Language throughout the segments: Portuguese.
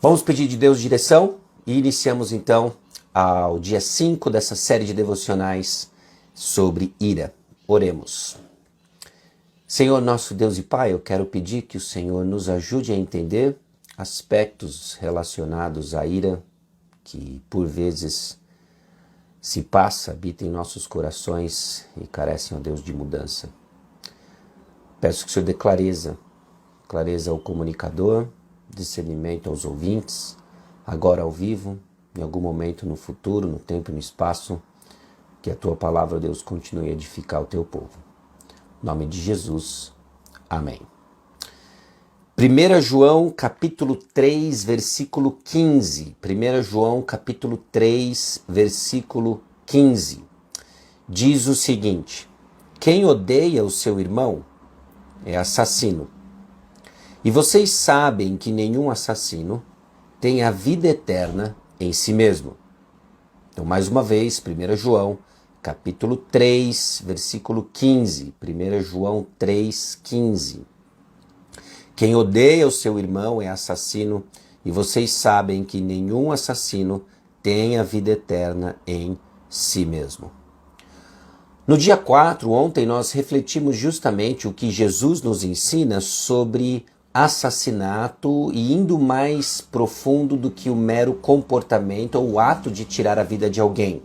Vamos pedir de Deus direção e iniciamos então ao dia 5 dessa série de devocionais sobre ira. Oremos. Senhor nosso Deus e Pai, eu quero pedir que o Senhor nos ajude a entender aspectos relacionados à ira que por vezes se passa, habita em nossos corações e carecem, ó Deus, de mudança. Peço que o Senhor dê clareza ao comunicador, discernimento aos ouvintes, agora ao vivo, em algum momento no futuro, no tempo e no espaço, que a Tua palavra, Deus, continue a edificar o Teu povo. Em nome de Jesus, amém. 1 João capítulo 3, versículo 15. 1 João capítulo 3, versículo 15. Diz o seguinte: quem odeia o seu irmão é assassino. E vocês sabem que nenhum assassino tem a vida eterna em si mesmo. Então, mais uma vez, 1 João, capítulo 3, versículo 15. 1 João 3, 15. Quem odeia o seu irmão é assassino, e vocês sabem que nenhum assassino tem a vida eterna em si mesmo. No dia 4, ontem, nós refletimos justamente o que Jesus nos ensina sobre assassinato e indo mais profundo do que o mero comportamento ou o ato de tirar a vida de alguém.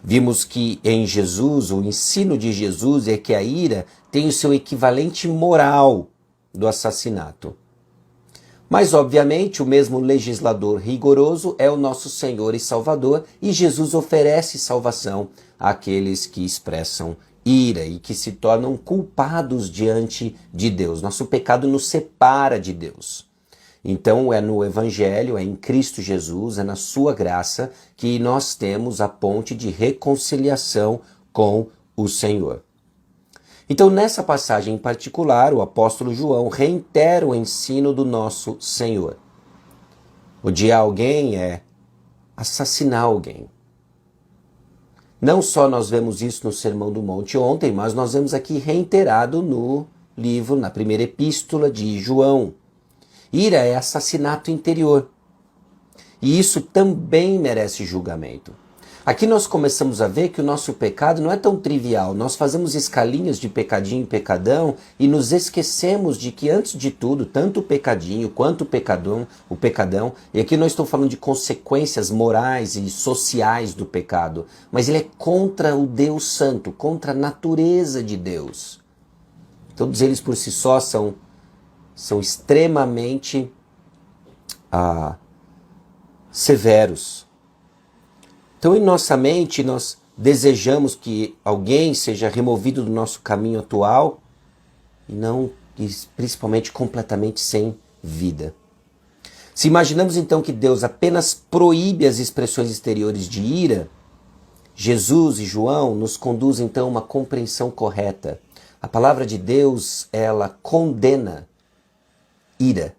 Vimos que em Jesus, o ensino de Jesus é que a ira tem o seu equivalente moral do assassinato. Mas, obviamente, o mesmo legislador rigoroso é o nosso Senhor e Salvador, e Jesus oferece salvação àqueles que expressam ira e que se tornam culpados diante de Deus. Nosso pecado nos separa de Deus. Então é no Evangelho, é em Cristo Jesus, é na sua graça que nós temos a ponte de reconciliação com o Senhor. Então nessa passagem em particular, o apóstolo João reitera o ensino do nosso Senhor. Odiar alguém é assassinar alguém. Não só nós vemos isso no Sermão do Monte ontem, mas nós vemos aqui reiterado no livro, na primeira epístola de João. Ira é assassinato interior. E isso também merece julgamento. Aqui nós começamos a ver que o nosso pecado não é tão trivial. Nós fazemos escalinhas de pecadinho e pecadão e nos esquecemos de que, antes de tudo, tanto o pecadinho quanto o pecadão, e aqui não estou falando de consequências morais e sociais do pecado, mas ele é contra o Deus Santo, contra a natureza de Deus. Todos eles por si só são extremamente severos. Então, em nossa mente, nós desejamos que alguém seja removido do nosso caminho atual e principalmente completamente sem vida. Se imaginamos então que Deus apenas proíbe as expressões exteriores de ira, Jesus e João nos conduzem então a uma compreensão correta. A palavra de Deus, ela condena ira.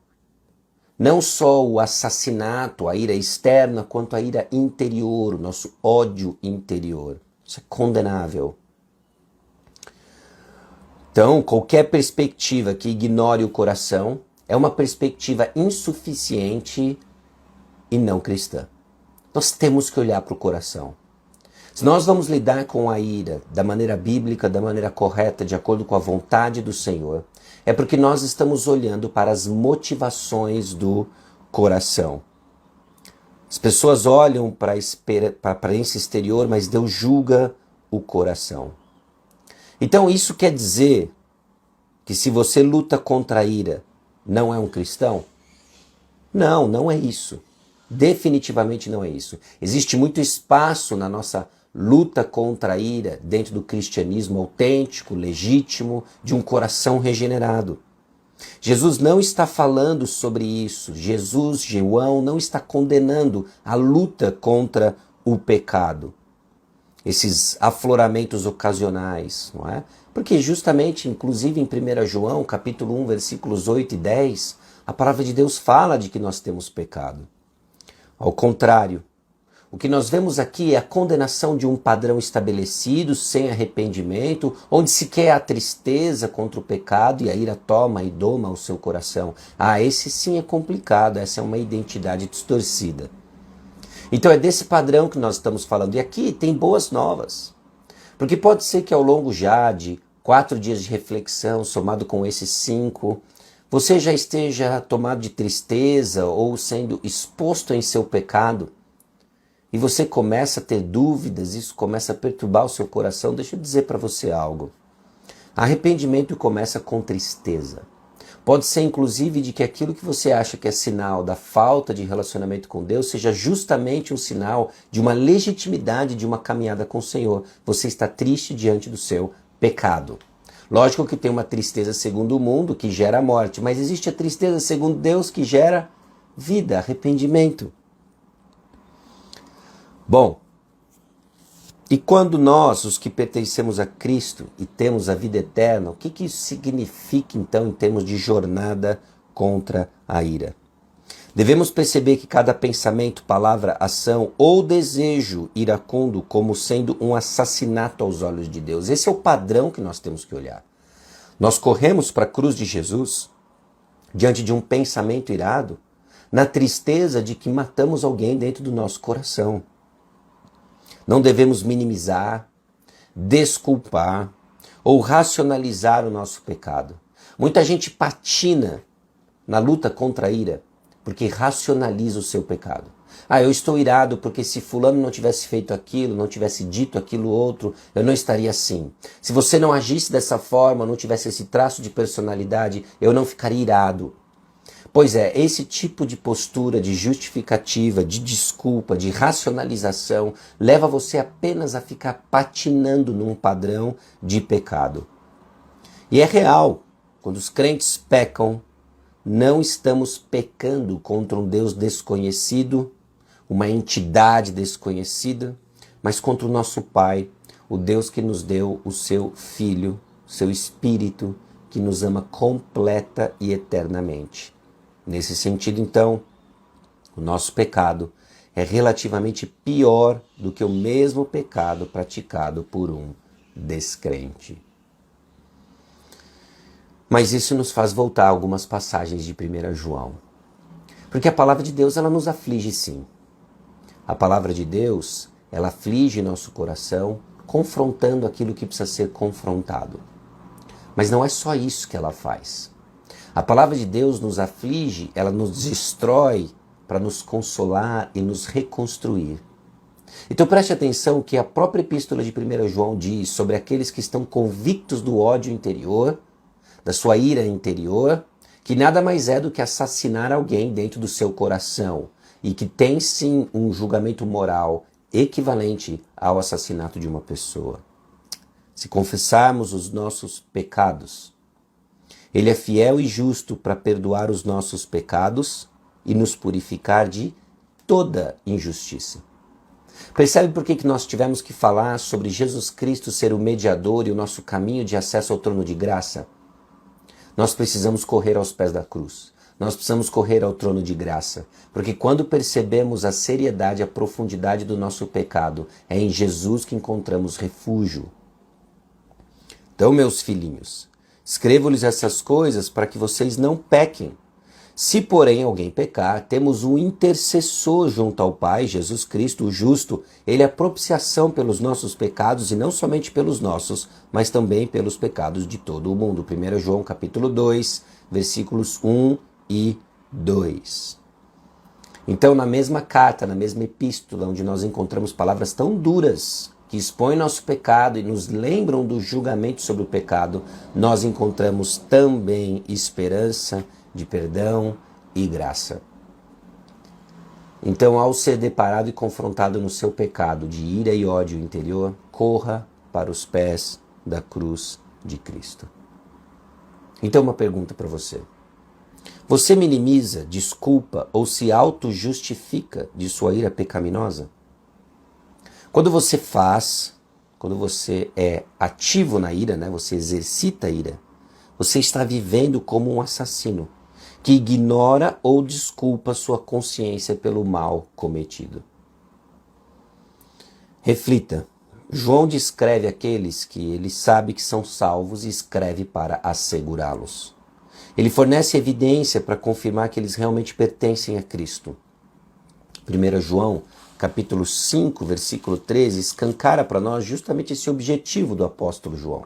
Não só o assassinato, a ira externa, quanto a ira interior, o nosso ódio interior. Isso é condenável. Então, qualquer perspectiva que ignore o coração é uma perspectiva insuficiente e não cristã. Nós temos que olhar para o coração. Se nós vamos lidar com a ira da maneira bíblica, da maneira correta, de acordo com a vontade do Senhor, é porque nós estamos olhando para as motivações do coração. As pessoas olham para a aparência exterior, mas Deus julga o coração. Então isso quer dizer que se você luta contra a ira, não é um cristão? Não, não é isso. Definitivamente não é isso. Existe muito espaço na nossa luta contra a ira dentro do cristianismo autêntico, legítimo, de um coração regenerado. Jesus não está falando sobre isso. João, não está condenando a luta contra o pecado. Esses afloramentos ocasionais, não é? Porque justamente, inclusive em 1 João, capítulo 1, versículos 8 e 10, a palavra de Deus fala de que nós temos pecado. Ao contrário, O que nós vemos aqui é a condenação de um padrão estabelecido, sem arrependimento, onde se quer a tristeza contra o pecado e a ira toma e doma o seu coração. Ah, esse sim é complicado, essa é uma identidade distorcida. Então é desse padrão que nós estamos falando. E aqui tem boas novas. Porque pode ser que ao longo já de 4 dias de reflexão, somado com esses 5, você já esteja tomado de tristeza ou sendo exposto em seu pecado. E você começa a ter dúvidas, isso começa a perturbar o seu coração. Deixa eu dizer para você algo. Arrependimento começa com tristeza. Pode ser inclusive de que aquilo que você acha que é sinal da falta de relacionamento com Deus seja justamente um sinal de uma legitimidade de uma caminhada com o Senhor. Você está triste diante do seu pecado. Lógico que tem uma tristeza segundo o mundo que gera morte, mas existe a tristeza segundo Deus que gera vida, arrependimento. Bom, e quando nós, os que pertencemos a Cristo e temos a vida eterna, o que isso significa então em termos de jornada contra a ira? Devemos perceber que cada pensamento, palavra, ação ou desejo iracundo como sendo um assassinato aos olhos de Deus. Esse é o padrão que nós temos que olhar. Nós corremos para a cruz de Jesus diante de um pensamento irado, na tristeza de que matamos alguém dentro do nosso coração. Não devemos minimizar, desculpar ou racionalizar o nosso pecado. Muita gente patina na luta contra a ira porque racionaliza o seu pecado. Ah, eu estou irado porque se fulano não tivesse feito aquilo, não tivesse dito aquilo outro, eu não estaria assim. Se você não agisse dessa forma, não tivesse esse traço de personalidade, eu não ficaria irado. Pois é, esse tipo de postura de justificativa, de desculpa, de racionalização, leva você apenas a ficar patinando num padrão de pecado. E é real, quando os crentes pecam, não estamos pecando contra um Deus desconhecido, uma entidade desconhecida, mas contra o nosso Pai, o Deus que nos deu o seu Filho, seu Espírito, que nos ama completa e eternamente. Nesse sentido, então, o nosso pecado é relativamente pior do que o mesmo pecado praticado por um descrente. Mas isso nos faz voltar a algumas passagens de 1 João. Porque a palavra de Deus, ela nos aflige sim. A palavra de Deus, ela aflige nosso coração, confrontando aquilo que precisa ser confrontado. Mas não é só isso que ela faz. A palavra de Deus nos aflige, ela nos destrói para nos consolar e nos reconstruir. Então preste atenção que a própria epístola de 1 João diz sobre aqueles que estão convictos do ódio interior, da sua ira interior, que nada mais é do que assassinar alguém dentro do seu coração e que tem sim um julgamento moral equivalente ao assassinato de uma pessoa. Se confessarmos os nossos pecados, Ele é fiel e justo para perdoar os nossos pecados e nos purificar de toda injustiça. Percebe por que nós tivemos que falar sobre Jesus Cristo ser o mediador e o nosso caminho de acesso ao trono de graça? Nós precisamos correr aos pés da cruz. Nós precisamos correr ao trono de graça. Porque quando percebemos a seriedade, a profundidade do nosso pecado, é em Jesus que encontramos refúgio. Então, meus filhinhos, escrevo-lhes essas coisas para que vocês não pequem. Se, porém, alguém pecar, temos um intercessor junto ao Pai, Jesus Cristo, o justo. Ele é a propiciação pelos nossos pecados, e não somente pelos nossos, mas também pelos pecados de todo o mundo. 1 João capítulo 2, versículos 1 e 2. Então, na mesma carta, na mesma epístola, onde nós encontramos palavras tão duras, que expõem nosso pecado e nos lembram do julgamento sobre o pecado, nós encontramos também esperança de perdão e graça. Então, ao ser deparado e confrontado no seu pecado de ira e ódio interior, corra para os pés da cruz de Cristo. Então, uma pergunta para você. Você minimiza, desculpa ou se auto-justifica de sua ira pecaminosa? Quando você é ativo na ira, né, você exercita a ira, você está vivendo como um assassino que ignora ou desculpa sua consciência pelo mal cometido. Reflita. João descreve aqueles que ele sabe que são salvos e escreve para assegurá-los. Ele fornece evidência para confirmar que eles realmente pertencem a Cristo. 1 João, capítulo 5, versículo 13, escancara para nós justamente esse objetivo do apóstolo João.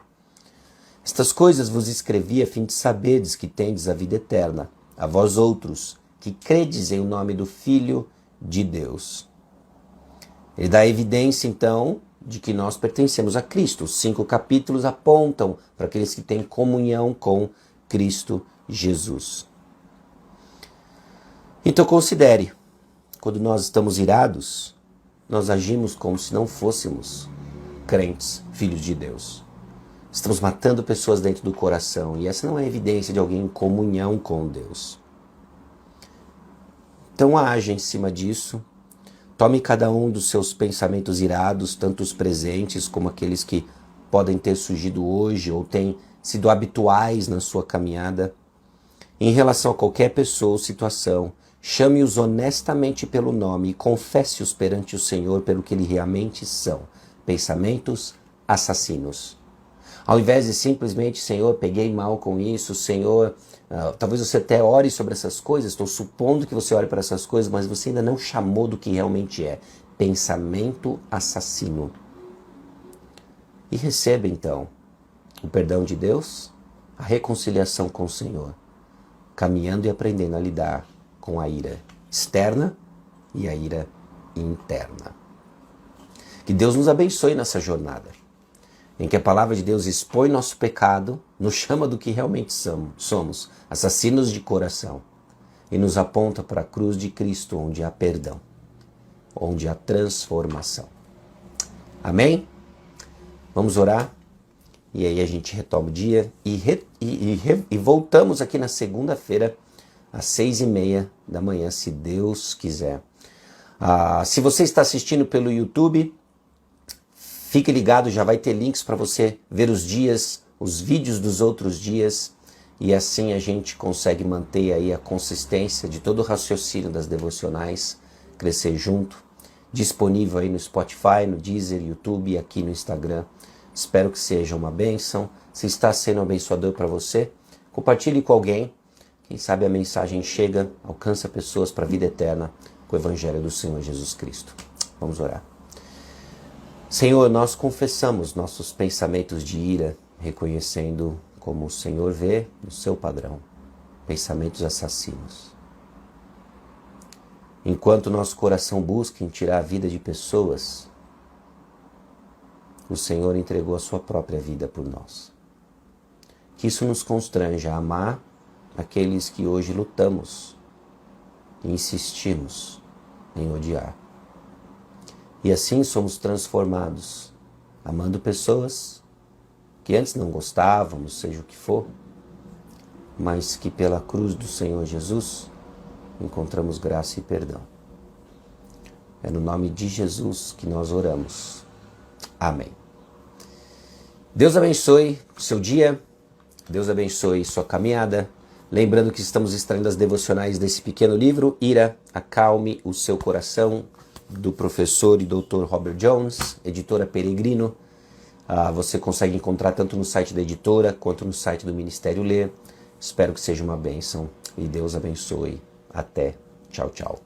Estas coisas vos escrevi a fim de saberdes que tendes a vida eterna, a vós outros, que credes em o nome do Filho de Deus. Ele dá evidência, então, de que nós pertencemos a Cristo. Os 5 capítulos apontam para aqueles que têm comunhão com Cristo Jesus. Então considere, quando nós estamos irados, nós agimos como se não fôssemos crentes, filhos de Deus. Estamos matando pessoas dentro do coração, e essa não é evidência de alguém em comunhão com Deus. Então haja em cima disso. Tome cada um dos seus pensamentos irados, tanto os presentes como aqueles que podem ter surgido hoje ou têm sido habituais na sua caminhada. Em relação a qualquer pessoa ou situação, chame-os honestamente pelo nome e confesse-os perante o Senhor pelo que eles realmente são, pensamentos assassinos. Ao invés de simplesmente, Senhor, peguei mal com isso, Senhor, talvez você até ore sobre essas coisas, estou supondo que você ore para essas coisas, mas você ainda não chamou do que realmente é, pensamento assassino. E receba então o perdão de Deus, a reconciliação com o Senhor, caminhando e aprendendo a lidar com a ira externa e a ira interna. Que Deus nos abençoe nessa jornada, em que a palavra de Deus expõe nosso pecado, nos chama do que realmente somos, assassinos de coração, e nos aponta para a cruz de Cristo, onde há perdão, onde há transformação. Amém? Vamos orar, e aí a gente retoma o dia, e voltamos aqui na segunda-feira, às 6h30 da manhã, se Deus quiser. Se você está assistindo pelo YouTube, fique ligado, já vai ter links para você ver os dias, os vídeos dos outros dias, e assim a gente consegue manter aí a consistência de todo o raciocínio das devocionais, crescer junto, disponível aí no Spotify, no Deezer, YouTube e aqui no Instagram. Espero que seja uma bênção. Se está sendo abençoador para você, compartilhe com alguém. Quem sabe a mensagem chega, alcança pessoas para a vida eterna com o Evangelho do Senhor Jesus Cristo. Vamos orar. Senhor, nós confessamos nossos pensamentos de ira, reconhecendo como o Senhor vê no seu padrão, pensamentos assassinos. Enquanto nosso coração busca em tirar a vida de pessoas, o Senhor entregou a sua própria vida por nós. Que isso nos constranja a amar aqueles que hoje lutamos e insistimos em odiar. E assim somos transformados, amando pessoas que antes não gostávamos, seja o que for, mas que pela cruz do Senhor Jesus encontramos graça e perdão. É no nome de Jesus que nós oramos. Amém. Deus abençoe o seu dia, Deus abençoe sua caminhada. Lembrando que estamos extraindo as devocionais desse pequeno livro, Ira, Acalme o Seu Coração, do professor e doutor Robert Jones, editora Peregrino. Você consegue encontrar tanto no site da editora quanto no site do Ministério Ler. Espero que seja uma bênção e Deus abençoe. Até. Tchau, tchau.